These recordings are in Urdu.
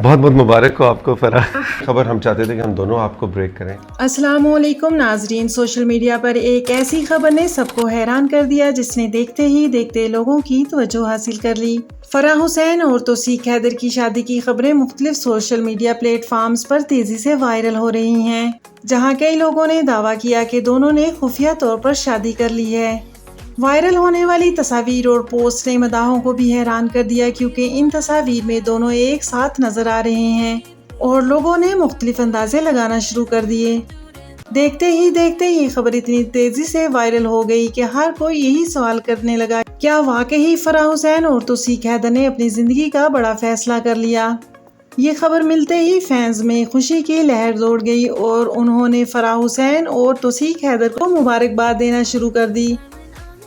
بہت بہت مبارک ہو آپ کو فرح. خبر ہم چاہتے تھے کہ ہم دونوں آپ کو بریک کریں. السلام علیکم ناظرین. سوشل میڈیا پر ایک ایسی خبر نے سب کو حیران کر دیا جس نے دیکھتے ہی دیکھتے لوگوں کی توجہ حاصل کر لی. فرح حسین اور توصیق حیدر کی شادی کی خبریں مختلف سوشل میڈیا پلیٹ فارمز پر تیزی سے وائرل ہو رہی ہیں، جہاں کئی لوگوں نے دعویٰ کیا کہ دونوں نے خفیہ طور پر شادی کر لی ہے. وائرل ہونے والی تصاویر اور پوسٹ نے مداحوں کو بھی حیران کر دیا، کیونکہ ان تصاویر میں دونوں ایک ساتھ نظر آ رہے ہیں اور لوگوں نے مختلف اندازے لگانا شروع کر دیے. دیکھتے ہی دیکھتے یہ خبر اتنی تیزی سے وائرل ہو گئی کہ ہر کوئی یہی سوال کرنے لگا، کیا واقعی فرح حسین اور توصیق حیدر نے اپنی زندگی کا بڑا فیصلہ کر لیا؟ یہ خبر ملتے ہی فینز میں خوشی کی لہر دوڑ گئی اور انہوں نے فرح حسین اور توصیق حیدر کو مبارکباد دینا شروع کر دی.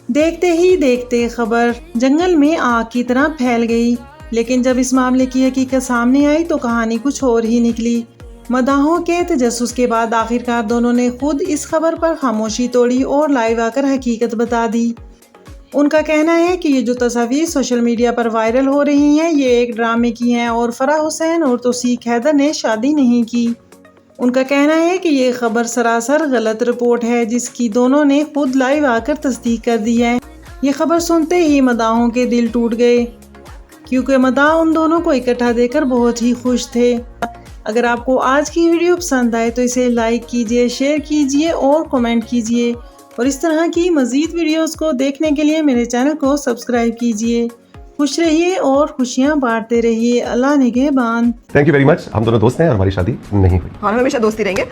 دیکھتے ہی دیکھتے خبر جنگل میں آگ کی طرح پھیل گئی، لیکن جب اس معاملے کی حقیقت سامنے آئی تو کہانی کچھ اور ہی نکلی. مداحوں کے تجسس کے بعد آخرکار دونوں نے خود اس خبر پر خاموشی توڑی اور لائیو آ کر حقیقت بتا دی. ان کا کہنا ہے کہ یہ جو تصاویر سوشل میڈیا پر وائرل ہو رہی ہیں یہ ایک ڈرامے کی ہیں اور فرح حسین اور توصیق حیدر نے شادی نہیں کی. ان کا کہنا ہے کہ یہ خبر سراسر غلط رپورٹ ہے جس کی دونوں نے خود لائیو آ کر تصدیق کر دی ہے. یہ خبر سنتے ہی مداحوں کے دل ٹوٹ گئے، کیونکہ مداح ان دونوں کو اکٹھا دیکھ کر بہت ہی خوش تھے. اگر آپ کو آج کی ویڈیو پسند آئے تو اسے لائک کیجئے، شیئر کیجئے اور کمنٹ کیجئے، اور اس طرح کی مزید ویڈیوز کو دیکھنے کے لیے میرے چینل کو سبسکرائب کیجئے. خوش رہیے اور خوشیاں بانٹتے رہیے. اللہ نگہبان. Thank you very much. ہم دونوں دوست ہیں اور ہماری شادی نہیں ہوئی. ہم ہمیشہ دوستی رہیں گے.